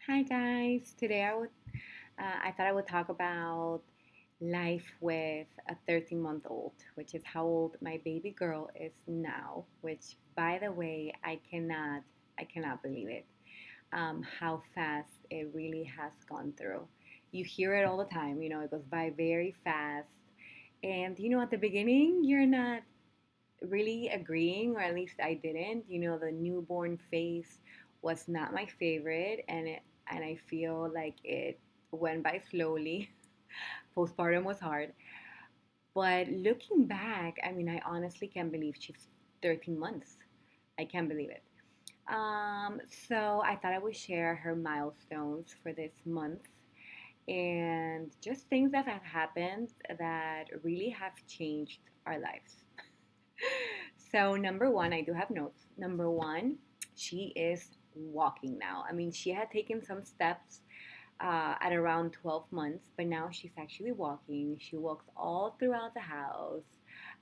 Hi guys. I thought I would talk about life with a 13-month-old, which is how old my baby girl is now. Which, by the way, I cannot believe it. How fast it really has gone through. You hear it all the time. It goes by very fast. And at the beginning, you're not really agreeing, or at least I didn't. The newborn phase was not my favorite, and I feel like it went by slowly. Postpartum was hard, but looking back, I mean, I honestly can't believe she's 13 months. I can't believe it. So I thought I would share her milestones for this month and just things that have happened that really have changed our lives. So, number one, I do have notes. Number one, she is walking now. I mean, she had taken some steps at around 12 months, but now she's actually walking. She walks all throughout the house.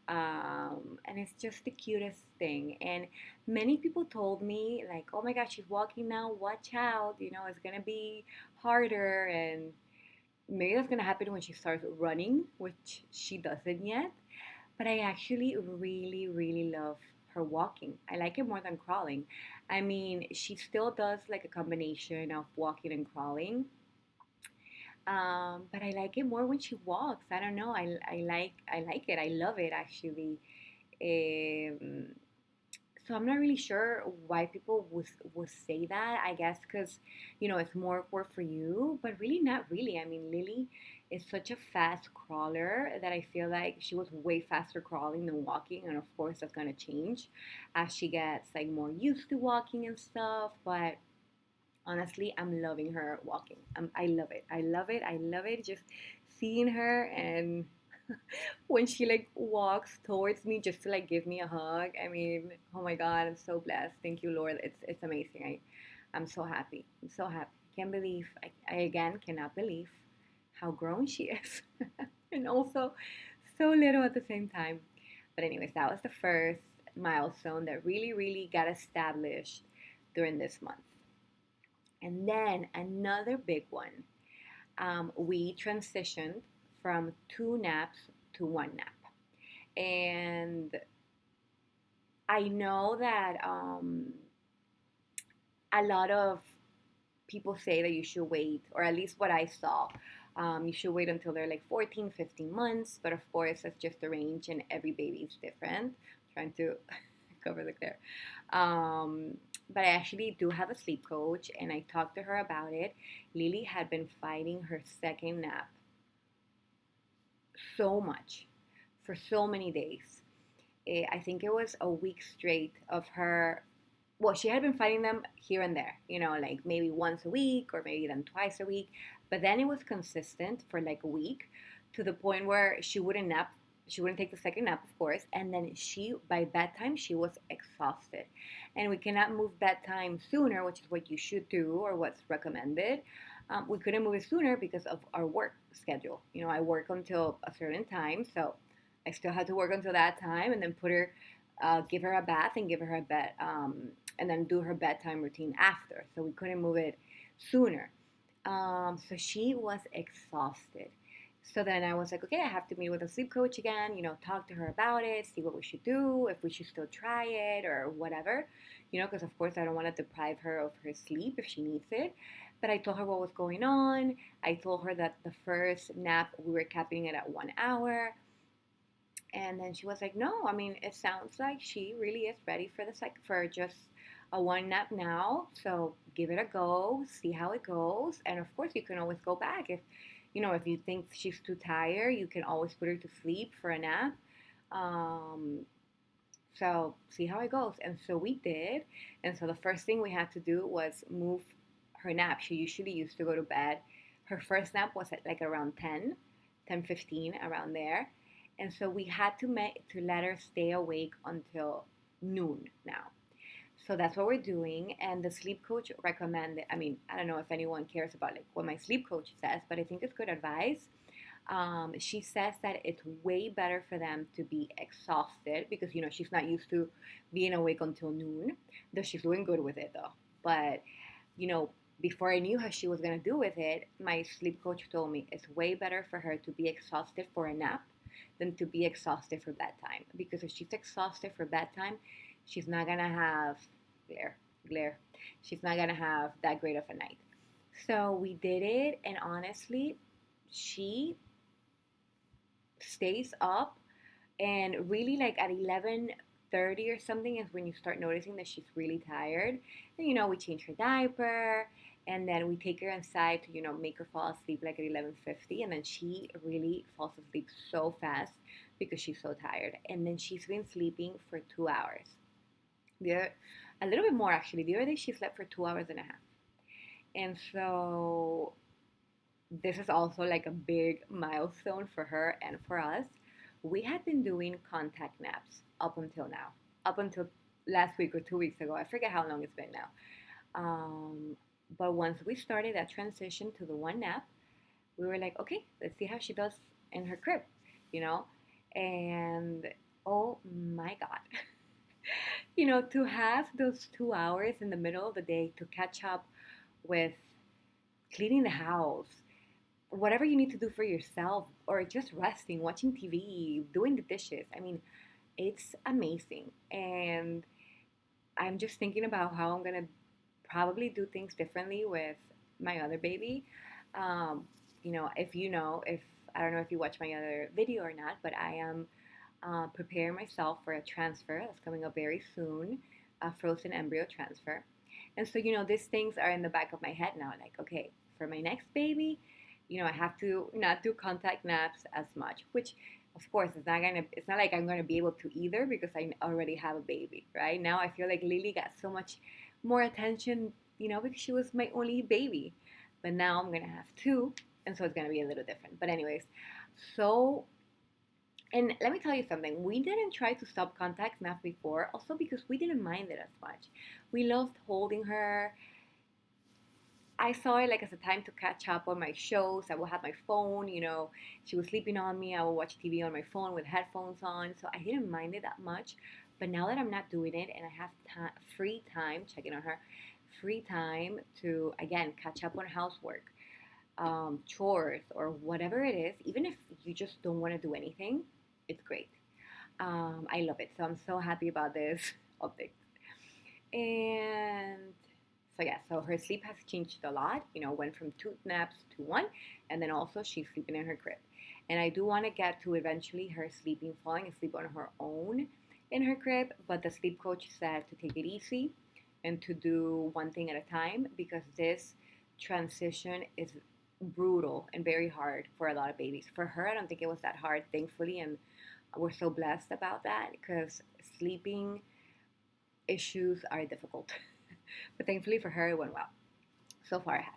And it's just the cutest thing. And many people told me, like, oh my gosh, she's walking now. Watch out. It's going to be harder. And maybe that's going to happen when she starts running, which she doesn't yet. But I actually really, really love her walking. I like it more than crawling. I mean, she still does like a combination of walking and crawling. But I like it more when she walks. I don't know. I like it. I love it actually. Um, so I'm not really sure why people would say that. I guess because it's more work for you, but really not really. I mean, Lily is such a fast crawler that I feel like she was way faster crawling than walking, and of course that's gonna change as she gets like more used to walking and stuff. But honestly, I'm loving her walking. I love it. I love it. I love it. Just seeing her, and when she like walks towards me just to like give me a hug. I mean, oh my God, I'm so blessed. Thank you, Lord. It's amazing. I'm so happy. I'm so happy. Can't believe. I again cannot believe how grown she is, and also so little at the same time. But anyways, that was the first milestone that really, really got established during this month. And then another big one. We transitioned from two naps to one nap. And I know that a lot of people say that you should wait, or at least what I saw, you should wait until they're like 14, 15 months. But of course, that's just the range, and every baby is different. Trying to cover the clear. Um, but I actually do have a sleep coach, and I talked to her about it. Lily had been fighting her second nap so much for so many days. I think it was a week straight of her. Well, she had been fighting them here and there, like maybe once a week or maybe then twice a week. But then it was consistent for like a week to the point where she wouldn't nap. She wouldn't take the second nap, of course. And then by bedtime, she was exhausted. And we cannot move bedtime sooner, which is what you should do or what's recommended. We couldn't move it sooner because of our work schedule. I work until a certain time. So I still had to work until that time and then give her a bath and give her a bed, and then do her bedtime routine after. So we couldn't move it sooner. So she was exhausted. So then I was like, okay, I have to meet with a sleep coach again, talk to her about it, see what we should do, if we should still try it or whatever, because of course I don't want to deprive her of her sleep if she needs it. But I told her what was going on. I told her that the first nap, we were capping it at 1 hour. And then she was like, "No, I mean, it sounds like she really is ready for for just a one nap now. So give it a go, see how it goes, and of course, you can always go back if you think she's too tired, you can always put her to sleep for a nap. Um, so see how it goes." And so we did. And so the first thing we had to do was move her nap. She usually used to go to bed. Her first nap was at like around 10:15, around there. And so we had to let her stay awake until noon now. So that's what we're doing. And the sleep coach recommended, I mean, I don't know if anyone cares about like what my sleep coach says, but I think it's good advice. She says that it's way better for them to be exhausted because she's not used to being awake until noon. Though she's doing good with it though. But you know, before I knew how she was going to do with it, my sleep coach told me it's way better for her to be exhausted for a nap than to be exhausted for bedtime. Because if she's exhausted for bedtime, she's not going to have glare, glare. She's not going to have that great of a night. So we did it, and honestly, she stays up, and really like at 11:30 or something is when you start noticing that she's really tired. And we change her diaper, and then we take her inside to make her fall asleep like at 11:50, and then she really falls asleep so fast because she's so tired. And then she's been sleeping for 2 hours. A little bit more actually. The other day she slept for 2 hours and a half. And so this is also like a big milestone for her and for us. We had been doing contact naps up until now, up until last week or 2 weeks ago. I forget how long it's been now. But once we started that transition to the one nap, we were like, okay, let's see how she does in her crib, you know? And oh my God. To have those 2 hours in the middle of the day to catch up with cleaning the house, whatever you need to do for yourself, or just resting, watching TV, doing the dishes. I mean, it's amazing. And I'm just thinking about how I'm going to probably do things differently with my other baby. If I don't know if you watch my other video or not, but I am preparing myself for a transfer that's coming up very soon, a frozen embryo transfer. And so, these things are in the back of my head now. Like, okay, for my next baby, I have to not do contact naps as much, which of course it's not like I'm gonna be able to either because I already have a baby, right? Now I feel like Lily got so much more attention, because she was my only baby. But now I'm gonna have two, and so it's gonna be a little different. But anyways, so and let me tell you something. We didn't try to stop contact nap before, also because we didn't mind it as much. We loved holding her. I saw it like as a time to catch up on my shows. I would have my phone, she was sleeping on me. I would watch TV on my phone with headphones on. So I didn't mind it that much. But now that I'm not doing it and I have free time, checking on her, free time to, again, catch up on housework, chores, or whatever it is, even if you just don't want to do anything, it's great. I love it. So I'm so happy about this update. And so yeah, so her sleep has changed a lot. Went from 2 naps to 1, and then also she's sleeping in her crib. And I do want to get to eventually her falling asleep on her own in her crib, but the sleep coach said to take it easy and to do one thing at a time because this transition is brutal and very hard for a lot of babies. For her, I don't think it was that hard, thankfully, and we're so blessed about that because sleeping issues are difficult. But thankfully for her, it went well. So far, it has.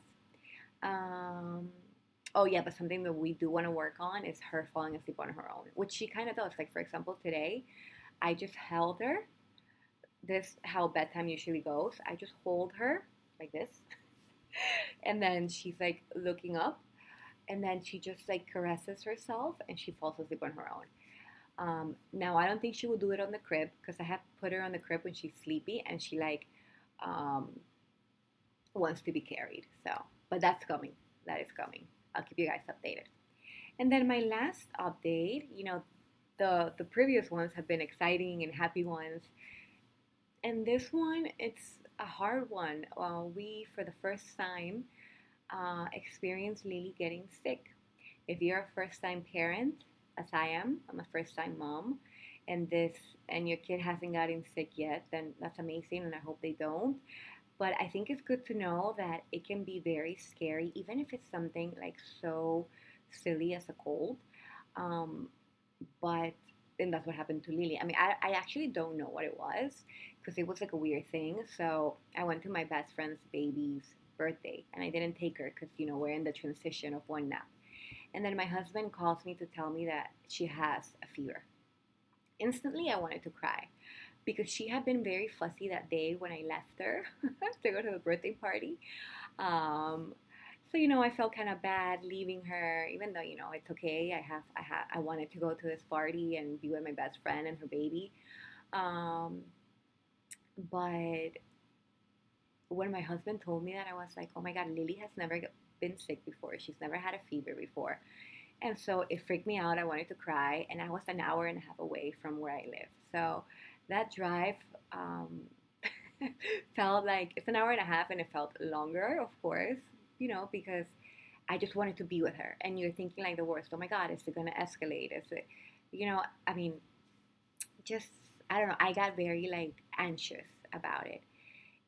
Oh yeah, but something that we do want to work on is her falling asleep on her own, which she kind of does. Like for example, today, I just held her. This how bedtime usually goes. I just hold her like this, and then she's like looking up, and then she just like caresses herself, and she falls asleep on her own. Now I don't think she will do it on the crib because I have put her on the crib when she's sleepy, and she wants to be carried. So, but that's coming. That is coming. I'll keep you guys updated. And then my last update, the previous ones have been exciting and happy ones. And this one, it's a hard one. We, for the first time, experienced Lily getting sick. If you're a first-time parent, as I am, I'm a first-time mom, and your kid hasn't gotten sick yet, then that's amazing, and I hope they don't. But I think it's good to know that it can be very scary, even if it's something like so silly as a cold. But then that's what happened to Lily. I mean, I actually don't know what it was because it was like a weird thing. So I went to my best friend's baby's birthday and I didn't take her because, we're in the transition of one nap. And then my husband calls me to tell me that she has a fever. Instantly, I wanted to cry because she had been very fussy that day when I left her to go to the birthday party. So I felt kind of bad leaving her, even though it's okay. I wanted to go to this party and be with my best friend and her baby. But when my husband told me that, I was like, oh my God, Lily has never been sick before. She's never had a fever before. And so it freaked me out. I wanted to cry. And I was an hour and a half away from where I live. So that drive um, felt like it's an hour and a half, and it felt longer, of course, because I just wanted to be with her. And you're thinking like the worst. Oh my God, is it going to escalate? Is it, I mean, just, I don't know. I got very like anxious about it.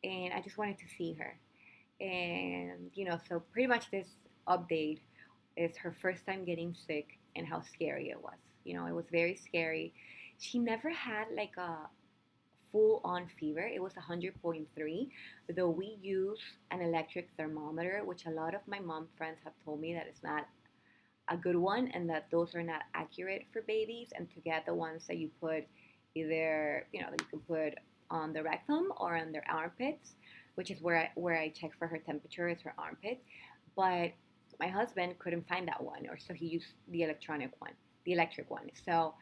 And I just wanted to see her. And, so pretty much this update is her first time getting sick and how scary it was. It was very scary. She never had like a full on fever. It was 100.3, though we use an electric thermometer, which a lot of my mom friends have told me that it's not a good one and that those are not accurate for babies, and to get the ones that you put either, that you can put on the rectum or on their armpits, which is where I check for her temperature, is her armpit. But my husband couldn't find that one, or so he used the electric one. So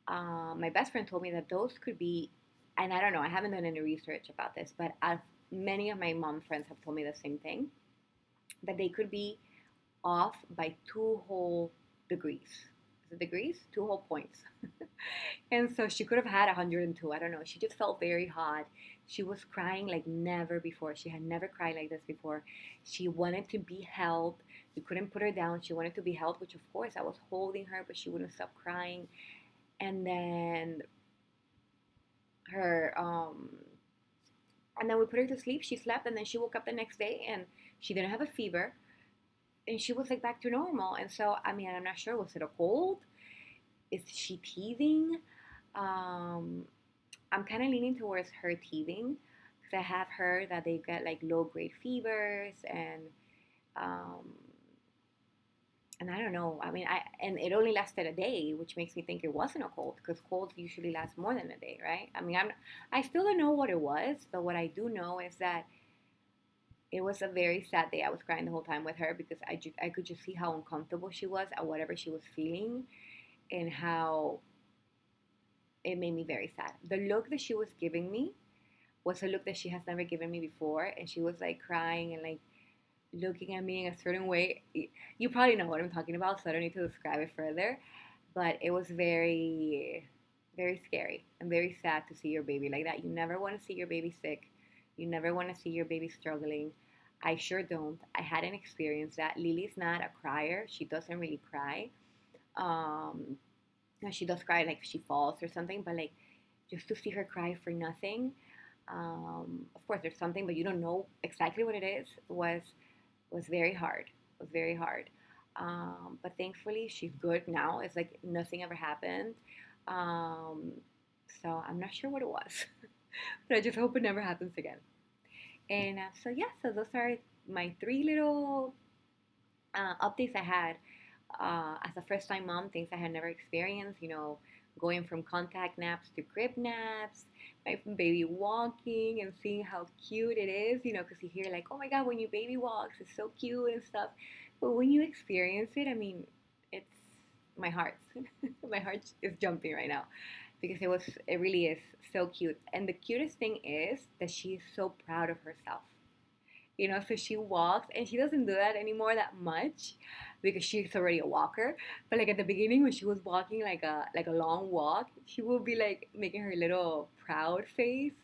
my best friend told me that those could be, and I don't know, I haven't done any research about this, but many of my mom friends have told me the same thing, that they could be off by 2 whole degrees. Is it degrees? 2 whole points. And so she could have had 102. I don't know. She just felt very hot. She was crying like never before. She had never cried like this before. She wanted to be held. We couldn't put her down. She wanted to be held, which of course I was holding her, but she wouldn't stop crying. And then her, and then we put her to sleep. She slept, and then she woke up the next day, and she didn't have a fever, and she was like back to normal. And so, I mean, I'm not sure. Was it a cold? Is she teething? I'm kind of leaning towards her teething, because I have heard that they get like low grade fevers, um, and I don't know. I mean, and it only lasted a day, which makes me think it wasn't a cold, because colds usually last more than a day, right? I mean, I still don't know what it was, but what I do know is that it was a very sad day. I was crying the whole time with her, because I could just see how uncomfortable she was at whatever she was feeling, and how it made me very sad. The look that she was giving me was a look that she has never given me before, and she was like crying and like looking at me in a certain way. You probably know what I'm talking about, so I don't need to describe it further. But it was very, very scary and very sad to see your baby like that. You never want to see your baby sick. You never want to see your baby struggling. I sure don't. I hadn't experienced that. Lily's not a crier. She doesn't really cry. Um, she does cry like if she falls or something, but like just to see her cry for nothing. Of course, there's something, but you don't know exactly what it is. Was very hard. Was very hard. But thankfully, she's good now. It's like nothing ever happened. Um, so I'm not sure what it was, but I just hope it never happens again. And so yeah, so those are my 3 little updates I had as a first time mom, things I had never experienced, going from contact naps to crib naps, my baby walking and seeing how cute it is, because you hear like, oh my God, when your baby walks, it's so cute and stuff. But when you experience it, I mean, it's my heart. My heart is jumping right now, because it really is so cute. And the cutest thing is that she is so proud of herself. So she walks, and she doesn't do that anymore that much, because she's already a walker. But like at the beginning, when she was walking like a long walk, she will be like making her little proud face,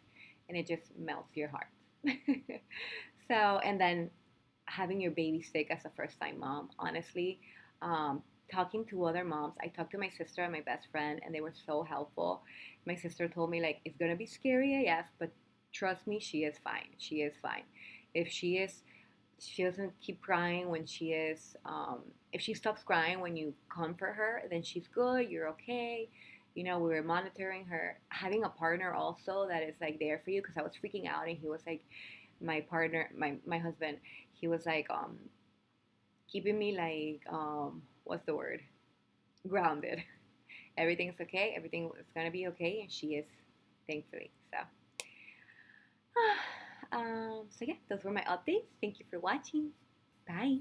and it just melts your heart. So, and then having your baby sick as a first time mom, honestly, talking to other moms, I talked to my sister and my best friend, and they were so helpful. My sister told me like, it's gonna be scary AF, but trust me, she is fine. She is fine. If she doesn't keep crying when she is, if she stops crying when you comfort her, then she's good, you're okay. We were monitoring her, having a partner also that is like there for you, because I was freaking out, and he was like, my partner, my husband, he was like, keeping me like, what's the word? Grounded. Everything's okay, everything is gonna be okay, and she is, thankfully, so. So yeah, those were my updates. Thank you for watching. Bye.